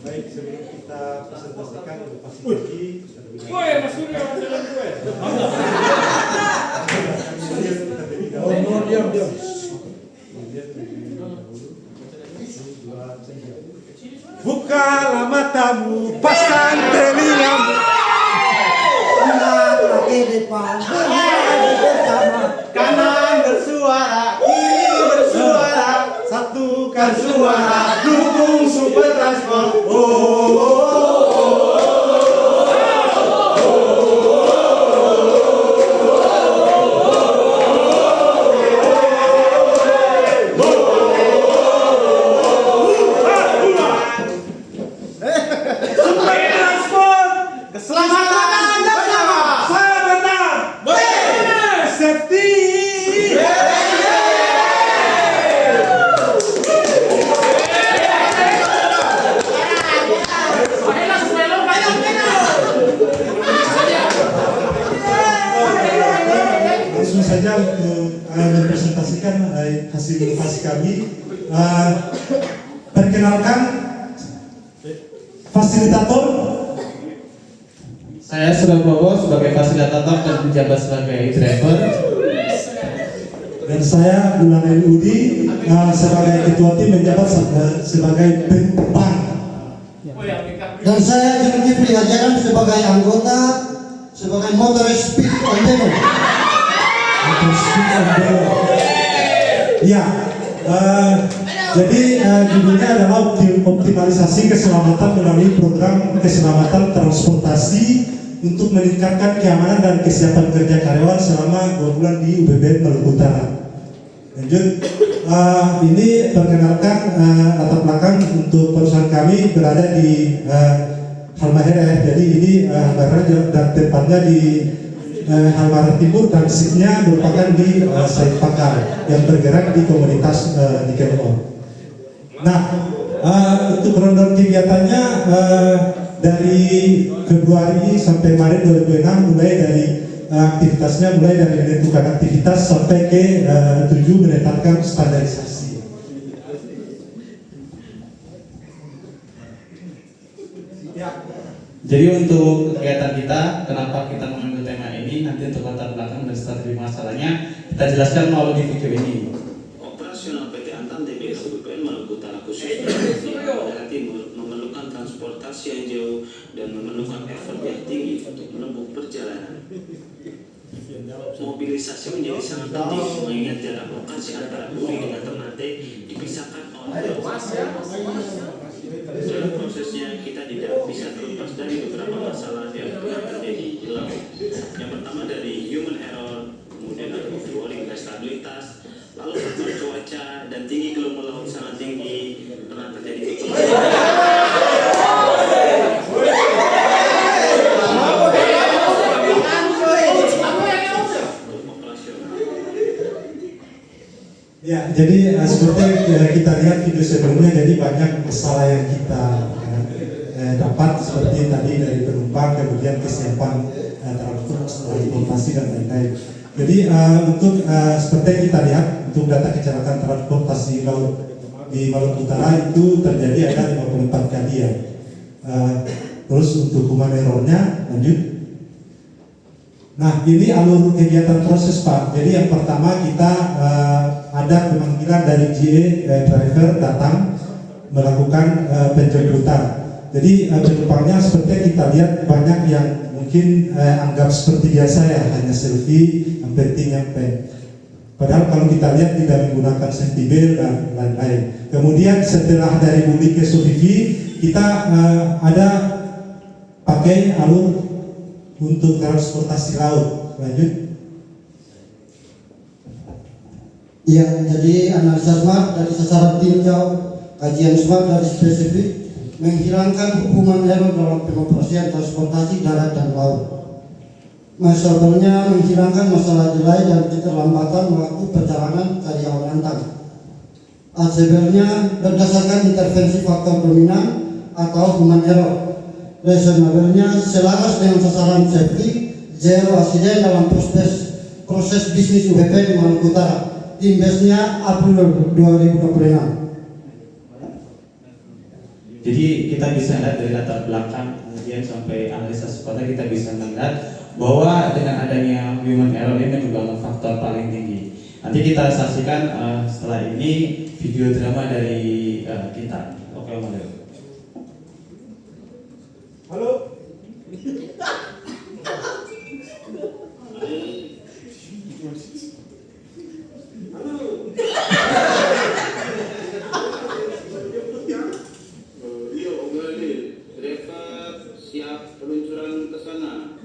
Baik, sebelum kita presentasikan inovasi pagi, Mas Surya, jalan gue. diam. Bukalah matamu, pasang telingamu. Ingat lagi depan, bersama. Kanan bersuara, kiri bersuara, satukan suara, dukung Super Transport. Super Transport, keselamatan Anda bersama. Saya benar. Safety. Langsung saja untuk mempresentasikan hasil inovasi kami. Perkenalkan fasilitator. Saya Surabaya sebagai fasilitator dan menjabat sebagai driver. Dan saya Bulan Udi sebagai ketua tim menjabat sebagai penumpang. Dan saya Zulkifli Hajaran sebagai anggota, sebagai motor speed ondelo. Ya, jadi judulnya adalah optimalisasi keselamatan melalui program keselamatan transportasi untuk meningkatkan keamanan dan kesiapan kerja karyawan selama 2 bulan di UBB Maluku Utara. Lanjut, ini perkenalkan latar belakang untuk perusahaan kami berada di Halmahera. Jadi ini berada dan tempatnya di Halmahera Timur dan shiftnya merupakan di Said Pakar yang bergerak di komunitas nikel ore. Nah, untuk rundown kegiatannya dari Februari sampai Maret 2006 mulai dari aktivitasnya mulai dari menentukan aktivitas sampai ke 7 menetapkan standarisasi. Jadi untuk kegiatan kita, kenapa kita mengambil tema ini, nanti untuk latar belakang dan strategi masalahnya kita jelaskan melalui video ini. Operasional PT Antam TBS UPN Maluku Utara khususnya di daerah timur memerlukan transportasi yang jauh dan memerlukan effort yang tinggi untuk menempuh perjalanan. Mobilisasi menjadi sangat penting mengingat jarak lokasi antara Uri dengan Ternate dipisahkan oleh dalam prosesnya kita tidak bisa terlepas dari beberapa masalah yang terjadi di laut. Yang pertama dari human error, kemudian ada overhauling stabilitas, lalu faktor cuaca dan tinggi gelombang laut sangat tinggi, pernah terjadi Ya, jadi seperti kita lihat video sebelumnya, jadi banyak masalah yang kita dapat seperti tadi dari penumpang, kemudian kesiapan transportasi dan lain-lain. Jadi untuk seperti kita lihat untuk data kecelakaan transportasi laut di Maluku Utara itu terjadi ada 54 kali ya. Terus untuk human error-nya lanjut. Nah, ini alur kegiatan proses Pak. Jadi yang pertama kita ada pemanggilan dari GE driver datang melakukan penjemputan. Jadi penumpangnya seperti kita lihat banyak yang mungkin anggap seperti biasa ya, hanya selfie, yang penting nyampe. Padahal kalau kita lihat tidak menggunakan safety belt dan lain-lain. Kemudian setelah dari Buli ke Sofivi, kita ada pakai alur untuk transportasi laut. Lanjut. Ya, jadi analisa SMART dari sasaran tinjau, kajian SMART dari spesifik, menghilangkan hukuman error dalam pengoperasian transportasi darat dan laut. Masalahnya menghilangkan masalah delay dan keterlambatan waktu perjalanan karyawan Antam. ACB-nya berdasarkan intervensi faktor dominan atau human error. Reasonable-nya selaras dengan sasaran safety, zero accident dalam proses bisnis UBP di Maluku Utara. Tim base-nya April 2026. Jadi kita bisa lihat dari latar belakang kemudian sampai analisa kota, kita bisa melihat bahwa dengan adanya human error ini merupakan faktor paling tinggi. Nanti kita saksikan setelah ini video drama dari kita. Oke, Mario. Halo. Iya, Om Gali. Driver siap peluncuran ke sana.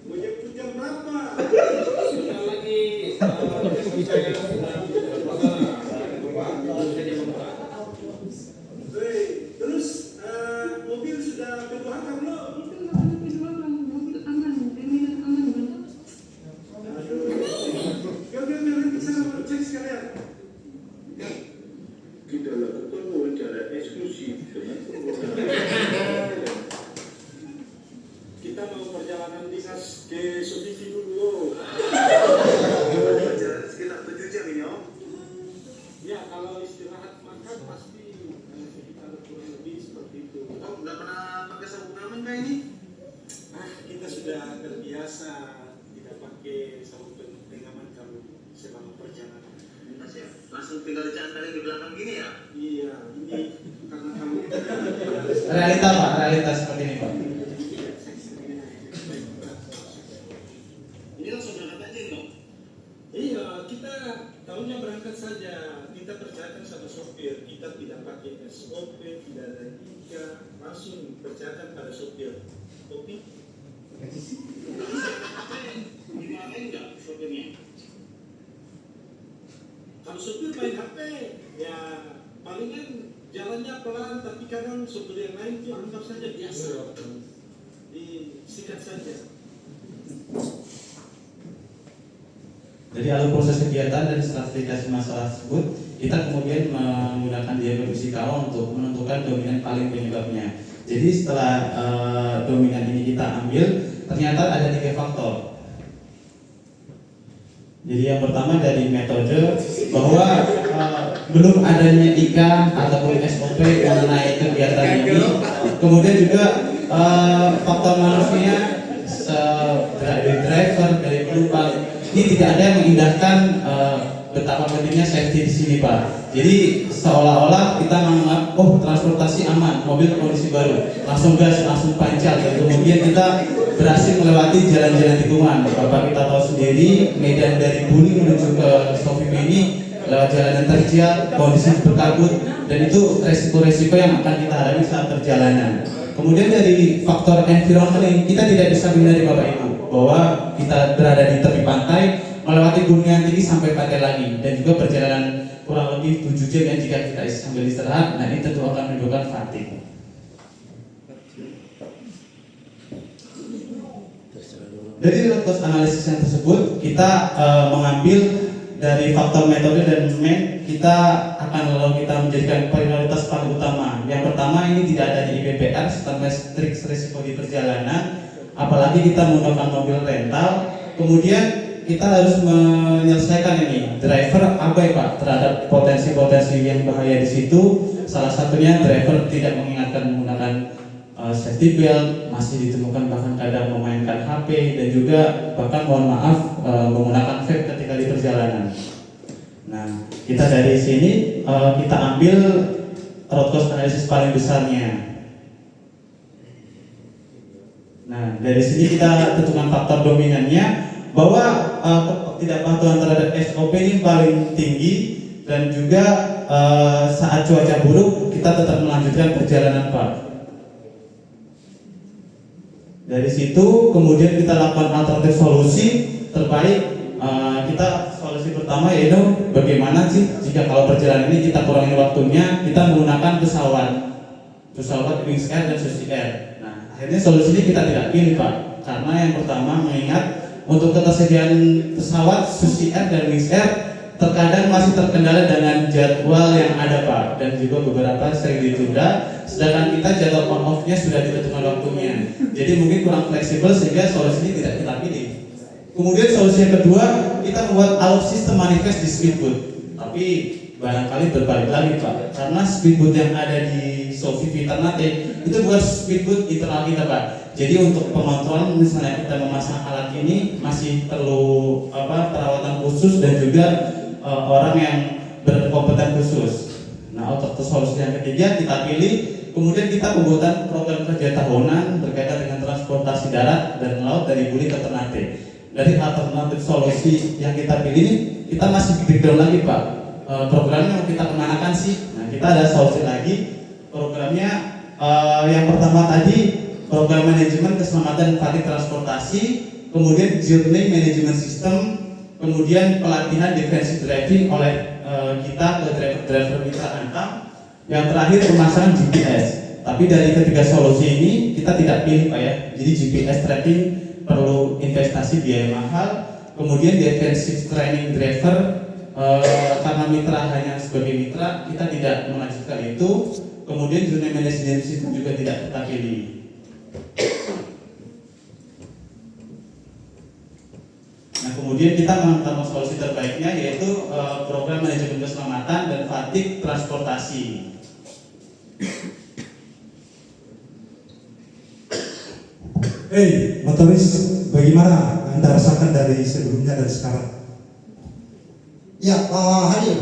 Mau jemput jam berapa? Sebentar lagi saya sudah Terus mobil sudah berdoakan belum? Kalian nanti sana cek sekalian. kita lakukan wawancara eksklusif dengan pengguna. Kita mau perjalanan dinas ke Sovisi dulu. Perjalanan sekitar 7 jam ini, Om. Ya, kalau istirahat makan pasti sekitar kurang lebih seperti itu. Om, nggak pernah pakai sabuk pengaman kah ini? Kita sudah terbiasa tidak pakai sabuk pengaman kalau selama perjalanan. Mas ya, langsung tinggal dicantolin di belakang gini ya? Iya, ini karena kamu Realita Pak, realitas seperti ini Pak. Ini langsung berangkat aja dong. Iya, kita tahunya berangkat saja. Kita percayakan sama sopir. Kita tidak pakai SOP, tidak ada IKA, langsung percayakan pada sopir. Oke? Dimarahin nggak sopirnya? Kalau sopir main HP, ya palingan jalannya pelan, tapi kadang sopir yang lain dia anggap saja biasa. Disikat saja. Jadi alur proses kegiatan dan stratifikasi masalah tersebut, kita kemudian menggunakan diagram Ishikawa untuk menentukan dominan paling penyebabnya. Jadi setelah dominan ini kita ambil, ternyata ada 3 faktor. Jadi yang pertama dari metode bahwa belum adanya IKA ataupun SOP mengenai kegiatan ini. Kemudian juga faktor manusia dari driver, dari penumpang ini tidak ada yang mengindahkan betapa pentingnya safety di sini Pak. Jadi seolah-olah kita menganggap oh transportasi aman, mobil kondisi baru, langsung gas, langsung pancal, dan kemudian kita berhasil melewati jalan-jalan tikungan. Bapak kita tahu sendiri medan dari Buli menuju ke Sofipo ini lewat jalanan terjal, kondisi berkabut, dan itu resiko-resiko yang akan kita hadapi saat perjalanan. Kemudian dari faktor environment kita tidak bisa menghindari Bapak Ibu bahwa kita berada di tepi pantai, melewati gunung yang tinggi sampai pantai lagi, dan juga perjalanan kurang lebih 7 jam yang jika kita sambil istirahat, nah ini tentu akan menimbulkan fatigue. Dari root cause analysis yang tersebut, kita mengambil dari faktor metode dan main, kita akan lalu kita menjadikan prioritas paling utama. Yang pertama ini tidak adanya IBPR serta strict risiko di perjalanan, apalagi kita menggunakan mobil rental. Kemudian kita harus menyelesaikan ini driver abai Pak terhadap potensi-potensi yang bahaya di situ. Salah satunya driver tidak mengingatkan menggunakan safety belt, masih ditemukan bahkan kadang memainkan HP, dan juga bahkan mohon maaf menggunakan vape ketika di perjalanan. Nah, kita dari sini kita ambil root cause analysis paling besarnya. Nah, dari sini kita tentukan faktor dominannya bahwa ketidakpatuhan terhadap SOP ini paling tinggi, dan juga saat cuaca buruk kita tetap melanjutkan perjalanan Pak. Dari situ kemudian kita lakukan alternatif solusi terbaik. Kita solusi pertama yaitu bagaimana sih jika kalau perjalanan ini kita kurangin waktunya, kita menggunakan pesawat Wings Air dan Susi Air. Nah, akhirnya solusi ini kita tidak pilih Pak, karena yang pertama mengingat untuk ketersediaan pesawat Susi Air dan Wings Air terkadang masih terkendala dengan jadwal yang ada Pak, dan juga beberapa sering ditunda, sedangkan kita jadwal on-off-nya sudah ditentukan waktunya. Jadi mungkin kurang fleksibel sehingga solusi ini tidak kita pilih. Kemudian solusi yang kedua, kita membuat alur sistem manifest di speedboat. Tapi barangkali berbalik lagi Pak, karena speedboat yang ada di Sofivi Ternate itu bukan speedboat internal kita Pak. Jadi untuk pengontrolan misalnya kita memasang alat ini masih perlu perawatan khusus dan juga orang yang berkompeten khusus. Nah, untuk solusi yang ketiga kita pilih, kemudian kita pembuatan program kerja tahunan berkaitan dengan transportasi darat dan laut dari Buli ke Ternate. Dari alternatif solusi yang kita pilih ini, kita masih breakdown lagi Pak. Programnya mau kita kemanakan sih? Nah, kita ada solusi lagi. Programnya yang pertama tadi program manajemen keselamatan fatigue transportasi, kemudian journey management system, kemudian pelatihan defensive driving oleh kita ke driver mitra Antam. Yang terakhir pemasangan GPS. Tapi dari ketiga solusi ini kita tidak pilih Pak ya. Jadi GPS tracking perlu investasi biaya mahal. Kemudian defensive training driver karena mitra hanya sebagai mitra, kita tidak melanjutkan itu. Kemudian journey management system juga tidak kita pilih. Nah, kemudian kita menentukan solusi terbaiknya yaitu program manajemen keselamatan dan fatigue transportasi. Motoris, bagaimana Anda rasakan dari sebelumnya dan sekarang? Ya, Pak Hadir.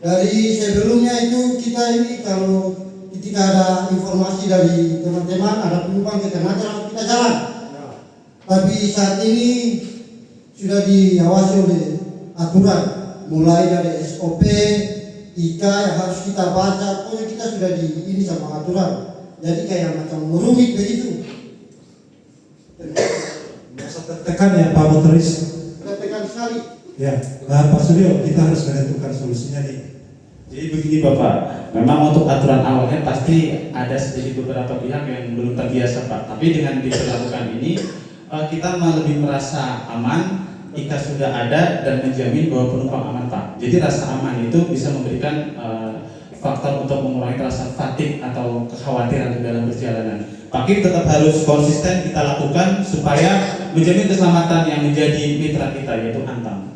Dari sebelumnya itu kita ini kalau ketika ada informasi dari teman-teman ada penumpang ke Ternate langsung kita jalan. Tapi saat ini sudah diawasi oleh aturan, mulai dari SOP, IK yang harus kita baca, pokoknya kita sudah ini sama aturan. Jadi kayak macam rumit begitu. Merasa tertekan ya Pak Motoris? Tertekan sekali. Ya, Pak Suryo, kita harus menentukan solusinya nih. Jadi begini Bapak, memang untuk aturan awalnya pasti ada sedikit beberapa pihak yang belum terbiasa Pak. Tapi dengan diberlakukan ini, kita lebih merasa aman, IKA sudah ada dan menjamin bahwa penumpang aman Pak. Jadi rasa aman itu bisa memberikan faktor untuk mengurangi rasa fatigue atau kekhawatiran di dalam perjalanan. Pak Kip tetap harus konsisten kita lakukan supaya menjamin keselamatan yang menjadi mitra kita yaitu Antam.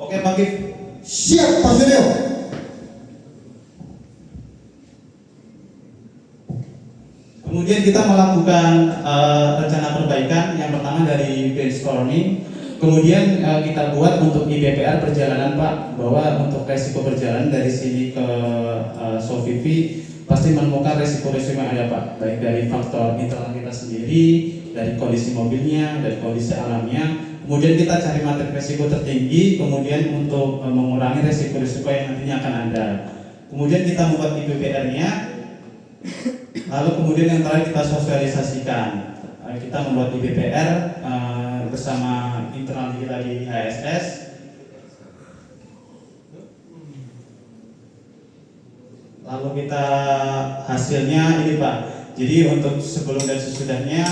Oke Pak Kip. Siap Pak Suryo. Kemudian kita melakukan rencana perbaikan yang pertama dari brainstorming. Kemudian kita buat untuk IBPR perjalanan Pak, bahwa untuk resiko perjalanan dari sini ke Sofivi pasti menemukan resiko-resiko yang ada Pak, baik dari faktor internal kita sendiri, dari kondisi mobilnya, dari kondisi alamnya. Kemudian kita cari materi resiko tertinggi, kemudian untuk mengurangi resiko-resiko yang nantinya akan ada. Kemudian kita membuat IBPR-nya, lalu kemudian yang terakhir kita sosialisasikan. Kita membuat IBPR bersama internal kita di HSS. Lalu kita hasilnya ini Pak. Jadi untuk sebelum dan sesudahnya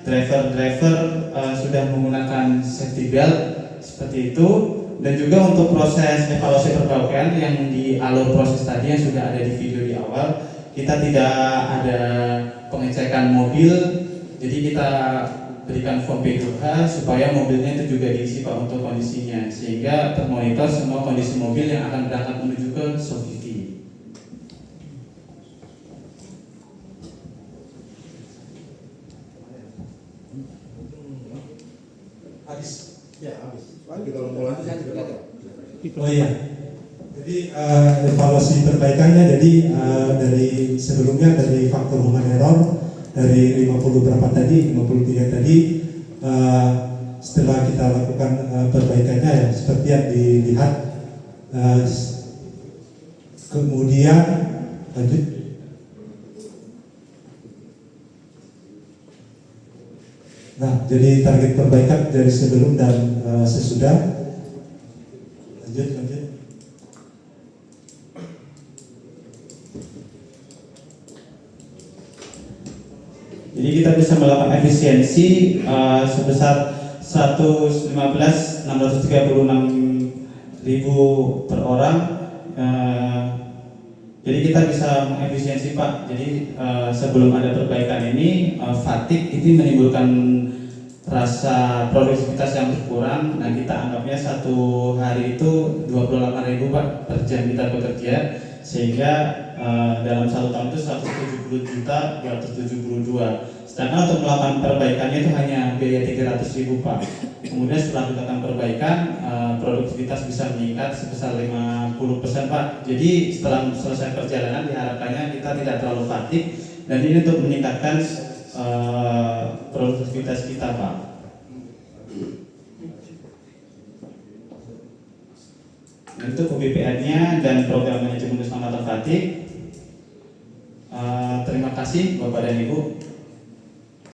driver sudah menggunakan safety belt seperti itu, dan juga untuk proses evaluasi perbaikan yang di alur proses tadi yang sudah ada di video di awal, kita tidak ada pengecekan mobil, jadi kita berikan form B2H supaya mobilnya itu juga diisi Pak untuk kondisinya, sehingga termonitor semua kondisi mobil yang akan berangkat menuju ke Sofivi. Habis. Ya habis. Soalnya kalau mau lanjut saya juga tahu. Oh iya. Jadi evaluasi perbaikannya jadi dari sebelumnya dari faktor human error dari 50 berapa tadi 53 tadi setelah kita lakukan perbaikannya ya seperti yang dilihat kemudian lanjut. Nah, jadi target perbaikan dari sebelum dan sesudah. Lanjut. Jadi kita bisa melakukan efisiensi sebesar 115.636.000 per orang. Jadi kita bisa mengefisiensi Pak. Jadi sebelum ada perbaikan ini, fatigue itu menimbulkan rasa produktivitas yang berkurang. Nah, kita anggapnya satu hari itu 28.000 Pak per jam kita bekerja, sehingga dalam satu tahun itu 170.272. Sedangkan untuk melakukan perbaikannya itu hanya biaya 300.000 Pak. Kemudian setelah dilakukan perbaikan, produktivitas bisa meningkat sebesar 50% Pak. Jadi setelah selesai perjalanan diharapkannya kita tidak terlalu fatig, dan ini untuk meningkatkan produktivitas kita Pak. Untuk UBPN-nya dan program manajemen keselamatan fatig. Terima kasih Bapak dan Ibu.